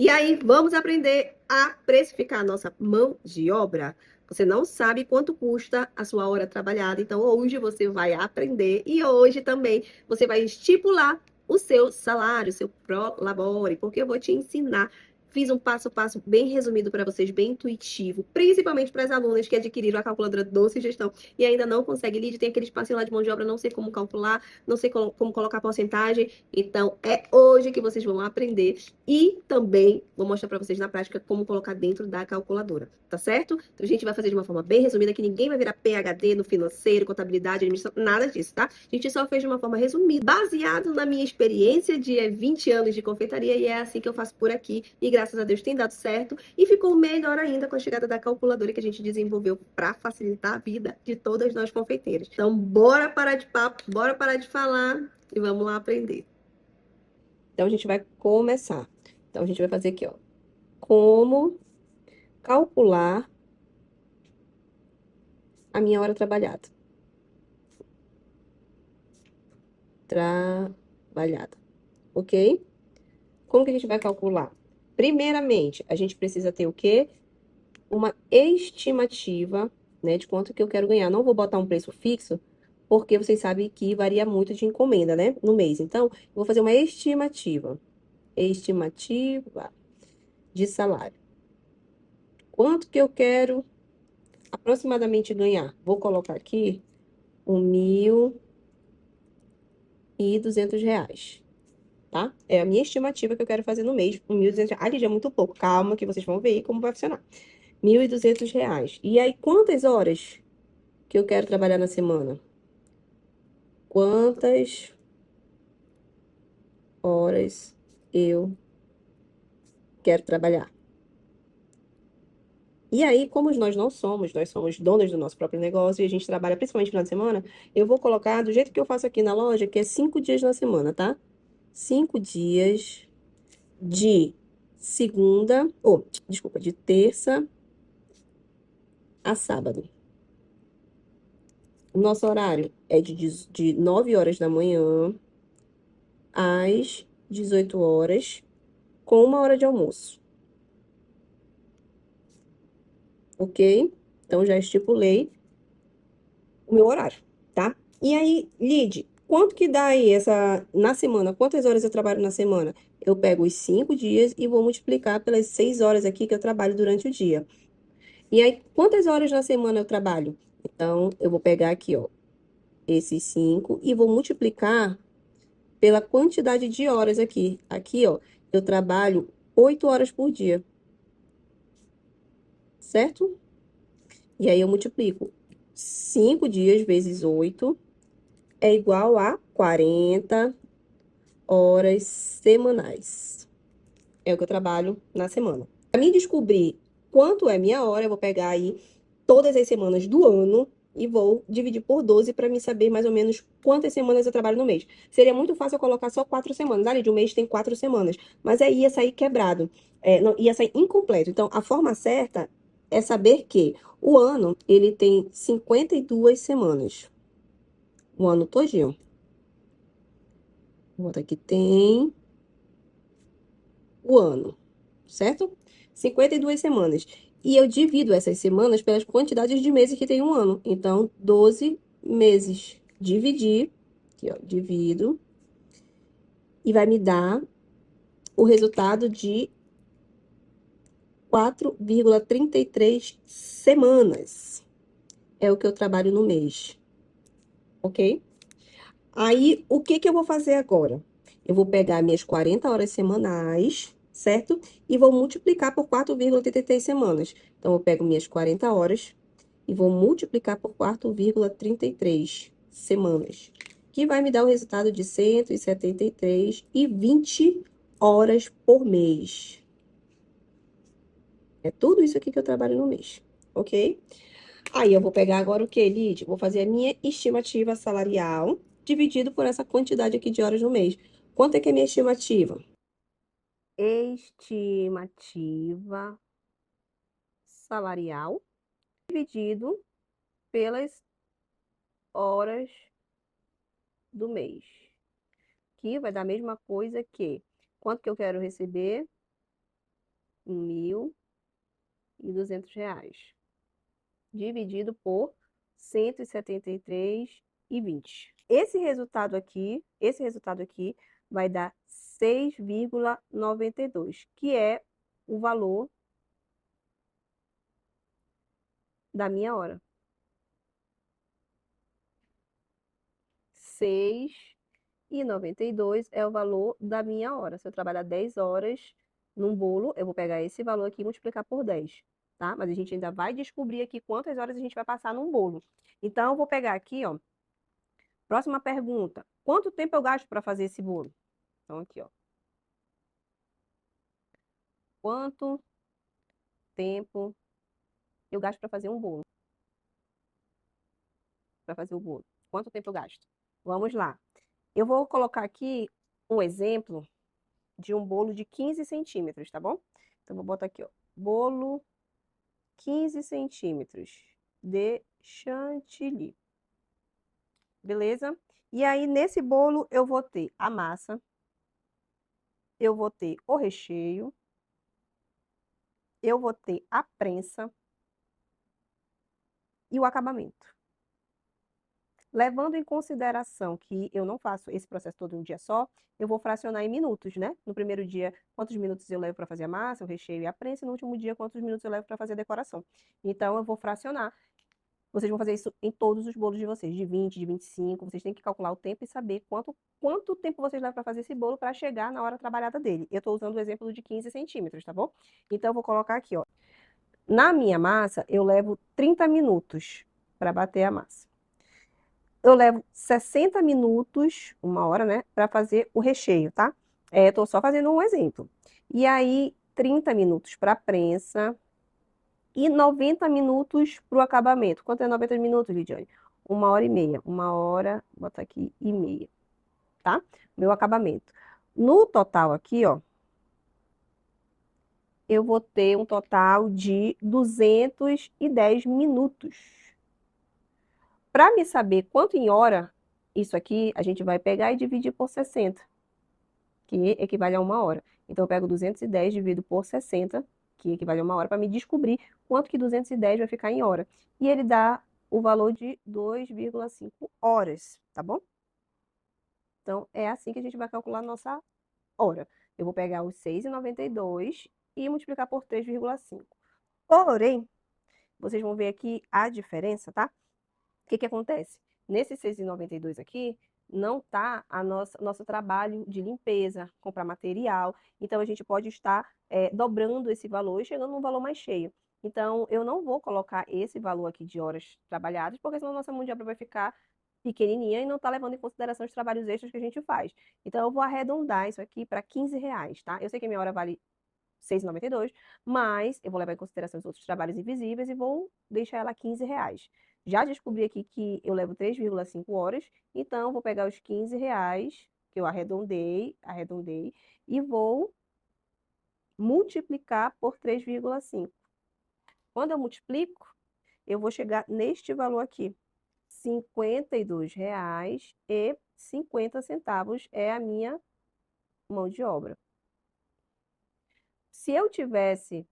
E aí, vamos aprender a precificar a nossa mão de obra. Você não sabe quanto custa a sua hora trabalhada, então hoje você vai aprender e hoje também você vai estipular o seu salário, o seu prolabore, porque eu vou te ensinar. Fiz um passo a passo bem resumido para vocês, bem intuitivo, principalmente para as alunas que adquiriram a calculadora Doce Gestão e ainda não conseguem. Lid, tem aquele espacinho lá de mão de obra, não sei como calcular, não sei como colocar porcentagem. Então, é hoje que vocês vão aprender e também vou mostrar para vocês na prática como colocar dentro da calculadora, tá certo? Então, a gente vai fazer de uma forma bem resumida, que ninguém vai virar PhD no financeiro, contabilidade, administração, nada disso, tá? A gente só fez de uma forma resumida, baseado na minha experiência de 20 anos de confeitaria, e é assim que eu faço por aqui, e graças a Deus tem dado certo, e ficou melhor ainda com a chegada da calculadora que a gente desenvolveu para facilitar a vida de todas nós confeiteiras. Então, bora parar de papo, bora parar de falar, e vamos lá aprender. Então, a gente vai começar. Então, a gente vai fazer aqui, ó. Como calcular a minha hora trabalhada. Trabalhada. Ok? Como que a gente vai calcular? Primeiramente, a gente precisa ter o quê? Uma estimativa, né, de quanto que eu quero ganhar. Não vou botar um preço fixo, porque vocês sabem que varia muito de encomenda, né, no mês. Então, eu vou fazer uma estimativa. Estimativa de salário. Quanto que eu quero aproximadamente ganhar? Vou colocar aqui R$ 1.200, tá? É a minha estimativa que eu quero fazer no mês, R$ 1.200. Ali já é muito pouco, calma que vocês vão ver como vai funcionar. R$ 1.200. E aí, quantas horas que eu quero trabalhar na semana? Quantas horas eu quero trabalhar? E aí, como nós somos donos do nosso próprio negócio e a gente trabalha principalmente no final de semana, eu vou colocar do jeito que eu faço aqui na loja, que é 5 dias na semana, tá? 5 dias de segunda, ou, desculpa, de terça a sábado. O nosso horário é de 9 horas da manhã às 18 horas, com 1 hora de almoço. Ok? Então, já estipulei o meu horário, tá? E aí, Lid, quanto que dá aí na semana? Quantas horas eu trabalho na semana? Eu pego os 5 dias e vou multiplicar pelas 6 horas aqui que eu trabalho durante o dia. E aí, quantas horas na semana eu trabalho? Então, eu vou pegar aqui, ó, esses 5 e vou multiplicar pela quantidade de horas aqui. Aqui, ó, eu trabalho 8 horas por dia, certo? E aí, eu multiplico 5 dias vezes 8 é igual a 40 horas semanais. É o que eu trabalho na semana. Para mim descobrir quanto é minha hora, eu vou pegar aí todas as semanas do ano e vou dividir por 12 para me saber mais ou menos quantas semanas eu trabalho no mês. Seria muito fácil eu colocar só 4 semanas. Ali de um mês tem 4 semanas. Mas aí ia sair quebrado. Não, ia sair incompleto. Então, a forma certa é saber que o ano, ele tem 52 semanas. O ano todinho. Vou botar aqui, tem o ano, certo? 52 semanas. E eu divido essas semanas pelas quantidades de meses que tem um ano. Então, 12 meses. Dividir, aqui, ó, divido, e vai me dar o resultado de 4,33 semanas. É o que eu trabalho no mês, ok? Aí, o que que eu vou fazer agora? Eu vou pegar minhas 40 horas semanais, certo? E vou multiplicar por 4,33 semanas. Então, eu pego minhas 40 horas e vou multiplicar por 4,33 semanas, que vai me dar o resultado de 173,20 horas por mês. É tudo isso aqui que eu trabalho no mês, ok? Aí, eu vou pegar agora o que, Lid? Vou fazer a minha estimativa salarial dividido por essa quantidade aqui de horas no mês. Quanto é que é a minha estimativa? Estimativa salarial dividido pelas horas do mês. Que vai dar a mesma coisa que quanto que eu quero receber R$ 1.200. Dividido por 173,20. Esse resultado aqui vai dar 6,92, que é o valor da minha hora. 6,92 é o valor da minha hora. Se eu trabalhar 10 horas num bolo, eu vou pegar esse valor aqui e multiplicar por 10, tá? Mas a gente ainda vai descobrir aqui quantas horas a gente vai passar num bolo. Então, eu vou pegar aqui, ó. Próxima pergunta. Quanto tempo eu gasto para fazer esse bolo? Então, aqui, ó. Quanto tempo eu gasto para fazer um bolo? Para fazer o bolo. Quanto tempo eu gasto? Vamos lá. Eu vou colocar aqui um exemplo de um bolo de 15 centímetros, tá bom? Então, vou botar aqui, ó. Bolo 15 centímetros de chantilly. Beleza? E aí, nesse bolo, eu vou ter a massa, eu vou ter o recheio, eu vou ter a prensa e o acabamento. Levando em consideração que eu não faço esse processo todo em um dia só, eu vou fracionar em minutos, né? No primeiro dia, quantos minutos eu levo para fazer a massa, o recheio e a prensa, e no último dia, quantos minutos eu levo para fazer a decoração. Então, eu vou fracionar. Vocês vão fazer isso em todos os bolos de vocês, de 20, de 25. Vocês têm que calcular o tempo e saber quanto tempo vocês levam para fazer esse bolo para chegar na hora trabalhada dele. Eu estou usando o exemplo de 15 centímetros, tá bom? Então, eu vou colocar aqui, ó. Na minha massa, eu levo 30 minutos para bater a massa. Eu levo 60 minutos, uma hora, né, para fazer o recheio, tá? Tô só fazendo um exemplo. E aí, 30 minutos para prensa e 90 minutos para o acabamento. Quanto é 90 minutos, Lidiane? 1h30. 1h, bota aqui, e meia, tá? Meu acabamento. No total aqui, ó, eu vou ter um total de 210 minutos. Para me saber quanto em hora, isso aqui a gente vai pegar e dividir por 60, que equivale a uma hora. Então, eu pego 210 dividido por 60, que equivale a uma hora, para me descobrir quanto que 210 vai ficar em hora. E ele dá o valor de 2,5 horas, tá bom? Então, é assim que a gente vai calcular a nossa hora. Eu vou pegar os 6,92 e multiplicar por 3,5. Porém, vocês vão ver aqui a diferença, tá? O que que acontece? Nesse 6,92 aqui, não está nosso trabalho de limpeza, comprar material. Então, a gente pode estar dobrando esse valor e chegando num valor mais cheio. Então, eu não vou colocar esse valor aqui de horas trabalhadas, porque senão nossa mão de obra vai ficar pequenininha e não está levando em consideração os trabalhos extras que a gente faz. Então, eu vou arredondar isso aqui para R$ 15, tá? Eu sei que a minha hora vale 6,92, mas eu vou levar em consideração os outros trabalhos invisíveis e vou deixar ela R$ 15. Já descobri aqui que eu levo 3,5 horas, então vou pegar os R$ 15, que eu arredondei, e vou multiplicar por 3,5. Quando eu multiplico, eu vou chegar neste valor aqui. R$ 52,50 é a minha mão de obra. Se eu tivesse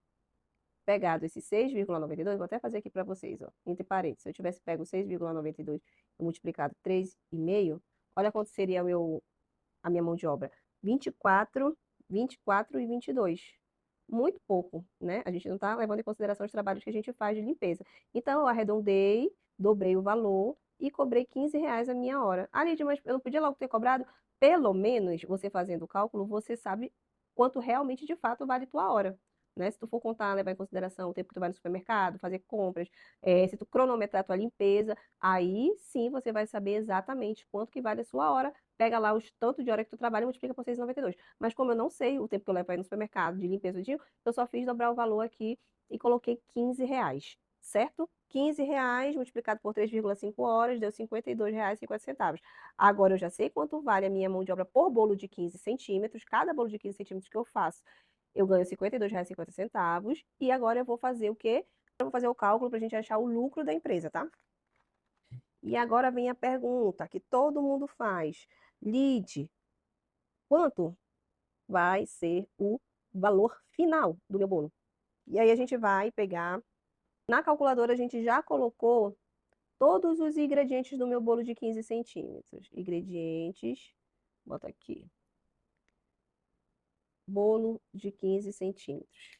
pegado esse 6,92, vou até fazer aqui para vocês, ó, entre parênteses. Se eu tivesse pego 6,92 e multiplicado 3,5, olha quanto seria a minha mão de obra. 24, 24 e 22. Muito pouco, né? A gente não está levando em consideração os trabalhos que a gente faz de limpeza. Então, eu arredondei, dobrei o valor e cobrei R$ 15 a minha hora. Ah, Lídia, mas eu não podia logo ter cobrado? Pelo menos, você fazendo o cálculo, você sabe quanto realmente, de fato, vale tua hora. Né? Se tu for contar, levar em consideração o tempo que tu vai no supermercado, fazer compras, se tu cronometrar a tua limpeza, aí sim você vai saber exatamente quanto que vale a sua hora. Pega lá os tanto de hora que tu trabalha e multiplica por 6,92. Mas como eu não sei o tempo que eu levo para ir no supermercado de limpeza, eu só fiz dobrar o valor aqui e coloquei R$ 15, certo? R$ 15 multiplicado por 3,5 horas deu R$ 52,50. Agora eu já sei quanto vale a minha mão de obra por bolo de 15 centímetros. Cada bolo de 15 centímetros que eu faço, eu ganho R$ 52,50. E agora eu vou fazer o quê? Eu vou fazer o cálculo para a gente achar o lucro da empresa, tá? E agora vem a pergunta que todo mundo faz. Lide, quanto vai ser o valor final do meu bolo. E aí a gente vai pegar. Na calculadora, a gente já colocou todos os ingredientes do meu bolo de 15 centímetros. Ingredientes, bota aqui. Bolo de 15 centímetros.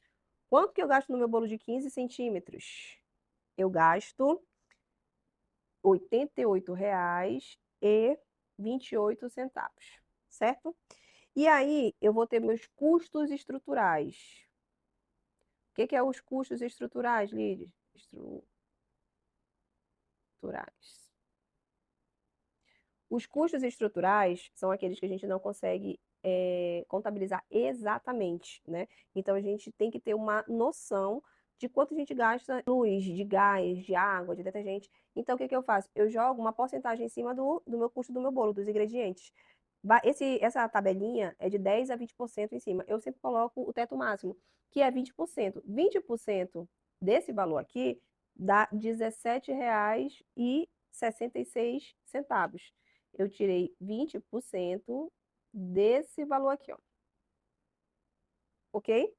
Quanto que eu gasto no meu bolo de 15 centímetros? Eu gasto R$ 88,28, certo? E aí, eu vou ter meus custos estruturais. O que é os custos estruturais, Lidy? Estruturais. Os custos estruturais são aqueles que a gente não consegue contabilizar exatamente, né? Então, a gente tem que ter uma noção de quanto a gente gasta de luz, de gás, de água, de detergente. Então, o que eu faço? Eu jogo uma porcentagem em cima do meu custo do meu bolo, dos ingredientes. Essa tabelinha é de 10 a 20% em cima. Eu sempre coloco o teto máximo, que é 20%. 20% desse valor aqui dá R$ 17,66. Eu tirei 20% desse valor aqui, ó. Ok?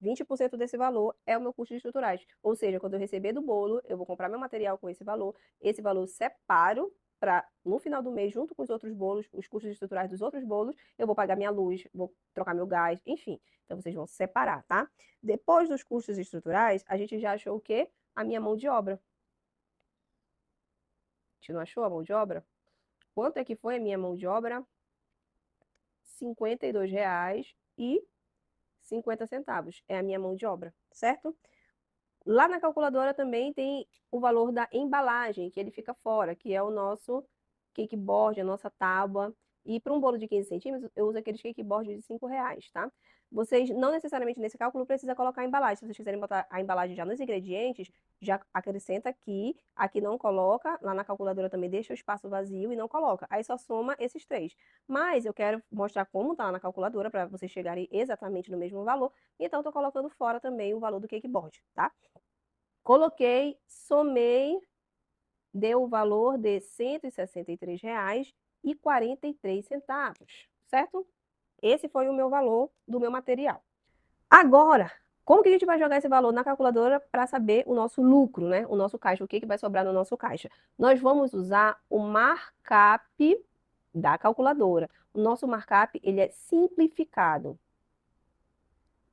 20% desse valor é o meu custo de estruturais. Ou seja, quando eu receber do bolo, eu vou comprar meu material com esse valor eu separo para, no final do mês, junto com os outros bolos, os custos estruturais dos outros bolos, eu vou pagar minha luz, vou trocar meu gás, enfim. Então, vocês vão separar, tá? Depois dos custos estruturais, a gente já achou o quê? A minha mão de obra. A gente não achou a mão de obra? Quanto é que foi a minha mão de obra? R$ 52,50 é a minha mão de obra, certo? Lá na calculadora também tem o valor da embalagem, que ele fica fora, que é o nosso cake board, a nossa tábua. E para um bolo de 15 centímetros, eu uso aqueles cake board de R$ 5, tá? Vocês não necessariamente nesse cálculo precisa colocar a embalagem. Se vocês quiserem botar a embalagem já nos ingredientes, já acrescenta aqui. Aqui não coloca, lá na calculadora também deixa o espaço vazio e não coloca. Aí só soma esses três. Mas eu quero mostrar como tá lá na calculadora para vocês chegarem exatamente no mesmo valor. Então, estou colocando fora também o valor do cake board, tá? Coloquei, somei, deu o valor de R$ 163,43, certo? Esse foi o meu valor do meu material. Agora, como que a gente vai jogar esse valor na calculadora para saber o nosso lucro, né? O nosso caixa, o que vai sobrar no nosso caixa? Nós vamos usar o markup da calculadora. O nosso markup, ele é simplificado,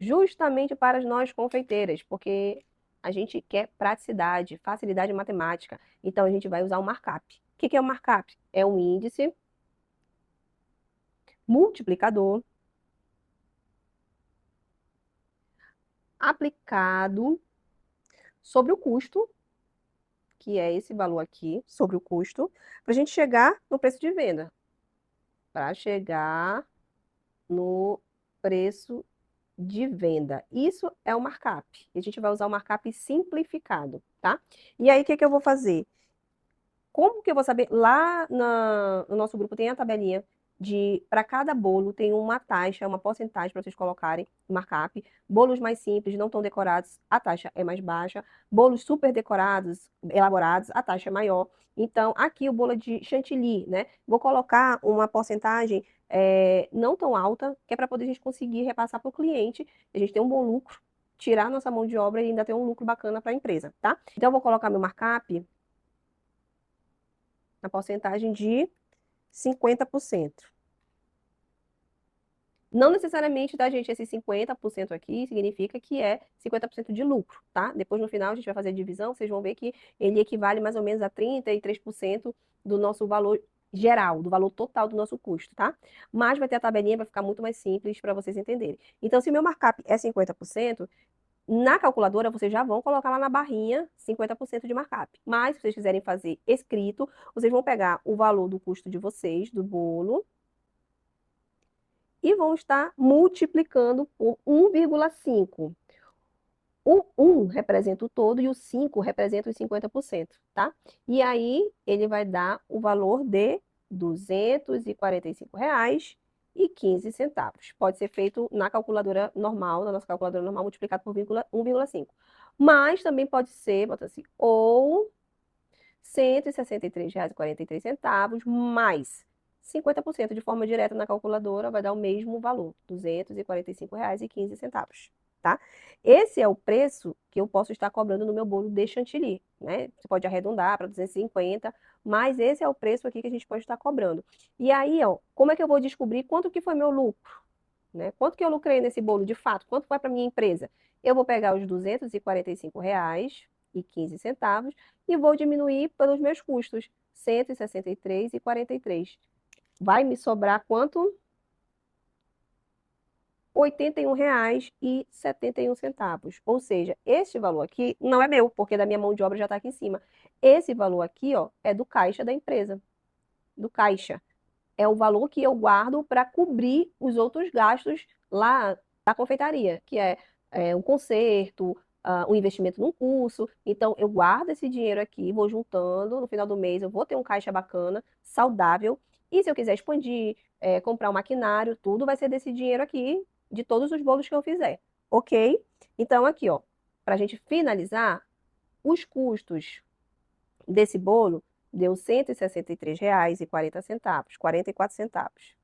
justamente para nós confeiteiras, porque a gente quer praticidade, facilidade matemática. Então, a gente vai usar o markup. O que é o markup? É um índice multiplicador aplicado sobre o custo, que é esse valor aqui, sobre o custo, para a gente chegar no preço de venda. Para chegar no preço de venda. Isso é o markup. A gente vai usar o markup simplificado, tá? E aí, o que eu vou fazer? Como que eu vou saber? Lá no nosso grupo tem a tabelinha de, para cada bolo tem uma taxa, uma porcentagem para vocês colocarem markup. Bolos mais simples, não tão decorados, a taxa é mais baixa. Bolos super decorados, elaborados, a taxa é maior. Então, aqui o bolo é de chantilly, né? Vou colocar uma porcentagem não tão alta, que é para poder a gente conseguir repassar para o cliente, a gente ter um bom lucro, tirar nossa mão de obra e ainda ter um lucro bacana para a empresa, tá? Então, eu vou colocar meu markup na porcentagem de 50%. Não necessariamente, tá, gente, esse 50% aqui significa que é 50% de lucro, tá? Depois, no final, a gente vai fazer a divisão, vocês vão ver que ele equivale mais ou menos a 33% do nosso valor geral, do valor total do nosso custo, tá? Mas vai ter a tabelinha, vai ficar muito mais simples para vocês entenderem. Então, se meu markup é 50%, na calculadora, vocês já vão colocar lá na barrinha 50% de markup. Mas, se vocês quiserem fazer escrito, vocês vão pegar o valor do custo de vocês, do bolo, e vão estar multiplicando por 1,5. O 1 representa o todo e o 5 representa os 50%, tá? E aí, ele vai dar o valor de R$ 245,15. Pode ser feito na calculadora normal, na nossa calculadora normal, multiplicado por 1,5. Mas também pode ser, bota assim, ou R$ 163,43 mais 50% de forma direta na calculadora vai dar o mesmo valor, R$ 245,15, tá? Esse é o preço que eu posso estar cobrando no meu bolo de chantilly, né? Você pode arredondar para 250, mas esse é o preço aqui que a gente pode estar cobrando. E aí, ó, como é que eu vou descobrir quanto que foi meu lucro, né? Quanto que eu lucrei nesse bolo de fato? Quanto vai para minha empresa? Eu vou pegar os R$ 245,15 e vou diminuir pelos meus custos, R$ 163,43. Vai me sobrar quanto? R$ 81,71. Ou seja, este valor aqui não é meu, porque da minha mão de obra já está aqui em cima. Esse valor aqui, ó, é do caixa da empresa, do caixa. É o valor que eu guardo para cobrir os outros gastos lá da confeitaria, que é um conserto, um investimento num curso. Então, eu guardo esse dinheiro aqui, vou juntando, no final do mês eu vou ter um caixa bacana, saudável. E se eu quiser expandir, comprar um maquinário, tudo vai ser desse dinheiro aqui, de todos os bolos que eu fizer. Ok? Então, aqui, ó, para a gente finalizar, os custos desse bolo deu R$ 163,40, 44 centavos.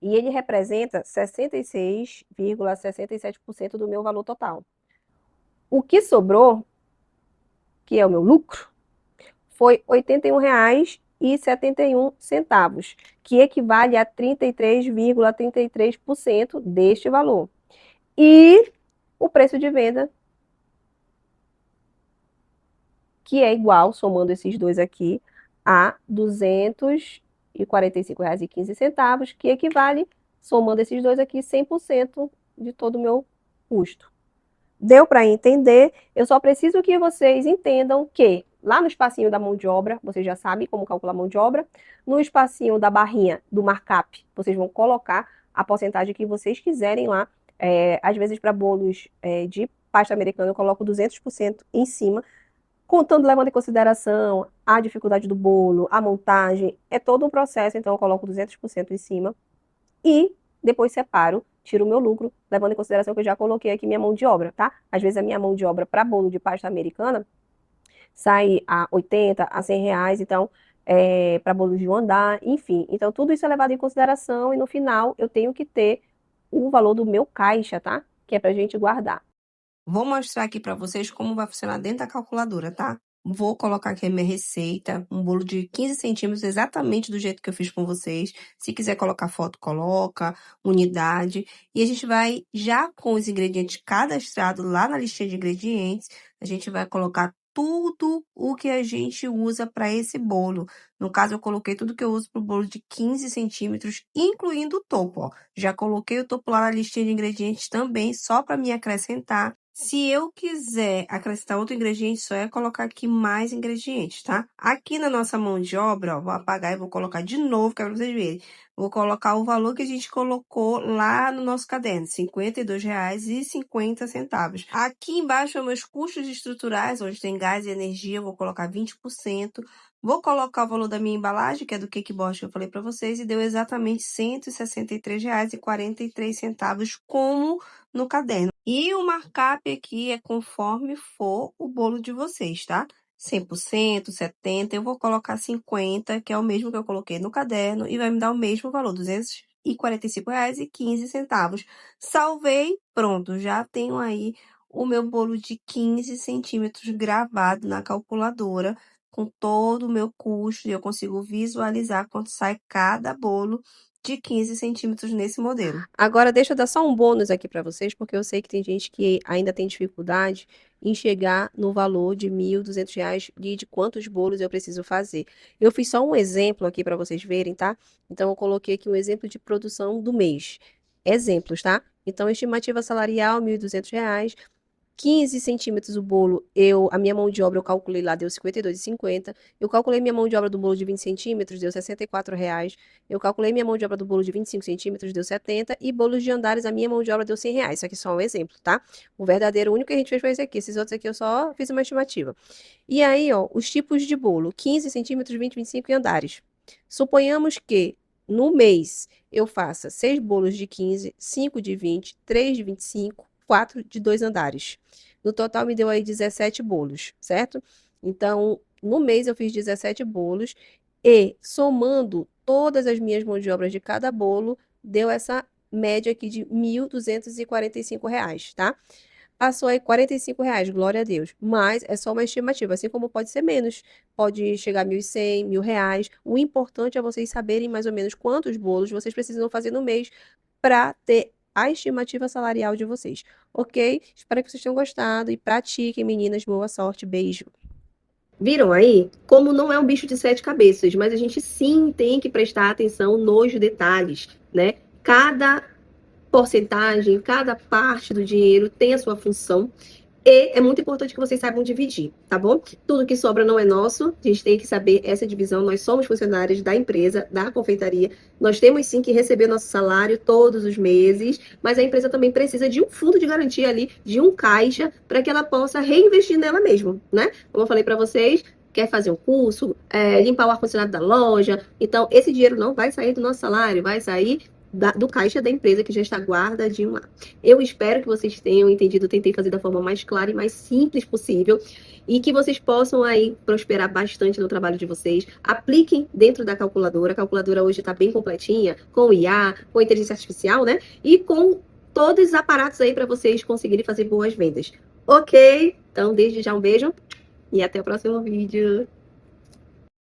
E ele representa 66,67% do meu valor total. O que sobrou, que é o meu lucro, foi R$ 81,71, que equivale a 33,33% deste valor. E o preço de venda, que é igual, somando esses dois aqui, a R$ 245,15, que equivale, somando esses dois aqui, 100% de todo o meu custo. Deu para entender? Eu só preciso que vocês entendam que lá no espacinho da mão de obra, vocês já sabem como calcular a mão de obra, no espacinho da barrinha do markup, vocês vão colocar a porcentagem que vocês quiserem lá. Às vezes, para bolos de pasta americana, eu coloco 200% em cima, contando, levando em consideração a dificuldade do bolo, a montagem, é todo um processo, então eu coloco 200% em cima e depois separo, tiro o meu lucro, levando em consideração que eu já coloquei aqui minha mão de obra, tá? Às vezes a minha mão de obra para bolo de pasta americana sai a 80, a R$ 100, então, para bolo de um andar, enfim. Então, tudo isso é levado em consideração e no final eu tenho que ter o valor do meu caixa, tá? Que é pra gente guardar. Vou mostrar aqui para vocês como vai funcionar dentro da calculadora, tá? Vou colocar aqui a minha receita, um bolo de 15 centímetros, exatamente do jeito que eu fiz com vocês. Se quiser colocar foto, coloca, unidade. E a gente vai, já com os ingredientes cadastrados lá na listinha de ingredientes, a gente vai colocar tudo o que a gente usa para esse bolo. No caso, eu coloquei tudo que eu uso para o bolo de 15 centímetros, incluindo o topo, ó. Já coloquei o topo lá na listinha de ingredientes também, só para me acrescentar. Se eu quiser acrescentar outro ingrediente, só é colocar aqui mais ingredientes, tá? Aqui na nossa mão de obra, ó, vou apagar e vou colocar de novo, que é para vocês verem. Vou colocar o valor que a gente colocou lá no nosso caderno, R$ 52,50. Aqui embaixo são meus custos estruturais, onde tem gás e energia, eu vou colocar 20%. Vou colocar o valor da minha embalagem, que é do Cake Boss que eu falei para vocês, e deu exatamente R$ 163,43, como no caderno. E o markup aqui é conforme for o bolo de vocês, tá? 100%, 70%, eu vou colocar 50%, que é o mesmo que eu coloquei no caderno, e vai me dar o mesmo valor, R$ 245,15. Salvei, pronto, já tenho aí o meu bolo de 15 centímetros gravado na calculadora, com todo o meu custo, e eu consigo visualizar quanto sai cada bolo de 15 centímetros nesse modelo. Agora, deixa eu dar só um bônus aqui para vocês, porque eu sei que tem gente que ainda tem dificuldade em chegar no valor de R$ 1.200 de quantos bolos eu preciso fazer. Eu fiz só um exemplo aqui para vocês verem, tá? Então, eu coloquei aqui um exemplo de produção do mês. Exemplos, tá? Então, estimativa salarial, R$ 1.200. 15 centímetros o bolo, a minha mão de obra eu calculei lá, deu R$ 52,50. Eu calculei minha mão de obra do bolo de 20 centímetros, deu R$ 64,00. Eu calculei minha mão de obra do bolo de 25 centímetros, deu 70. E bolos de andares, a minha mão de obra deu R$ 100. Isso aqui é só um exemplo, tá? O verdadeiro, o único que a gente fez foi esse aqui. Esses outros aqui eu só fiz uma estimativa. E aí, ó, os tipos de bolo: 15 centímetros, 20, 25 e andares. Suponhamos que no mês eu faça 6 bolos de 15, 5 de 20, 3 de 25, 4 de 2 andares. No total me deu aí 17 bolos, certo? Então, no mês eu fiz 17 bolos e somando todas as minhas mãos de obra de cada bolo, deu essa média aqui de R$ 1.245, tá? Passou aí R$ 45, glória a Deus. Mas é só uma estimativa, assim como pode ser menos. Pode chegar a 1.100, R$ 1.000. O importante é vocês saberem mais ou menos quantos bolos vocês precisam fazer no mês para ter a estimativa salarial de vocês, ok? Espero que vocês tenham gostado e pratiquem, meninas. Boa sorte, beijo. Viram aí? Como não é um bicho de sete cabeças, mas a gente sim tem que prestar atenção nos detalhes, né? Cada porcentagem, cada parte do dinheiro tem a sua função. E é muito importante que vocês saibam dividir, tá bom? Tudo que sobra não é nosso, a gente tem que saber essa divisão. Nós somos funcionários da empresa, da confeitaria. Nós temos sim que receber nosso salário todos os meses, mas a empresa também precisa de um fundo de garantia ali, de um caixa, para que ela possa reinvestir nela mesma, né? Como eu falei para vocês, quer fazer um curso, limpar o ar-condicionado da loja. Então, esse dinheiro não vai sair do nosso salário, vai sair do caixa da empresa que já está guardadinho lá. Eu espero que vocês tenham entendido, tentei fazer da forma mais clara e mais simples possível e que vocês possam aí prosperar bastante no trabalho de vocês. Apliquem dentro da calculadora. A calculadora hoje está bem completinha, com IA, com inteligência artificial, né? E com todos os aparatos aí para vocês conseguirem fazer boas vendas. Ok? Então, desde já um beijo e até o próximo vídeo.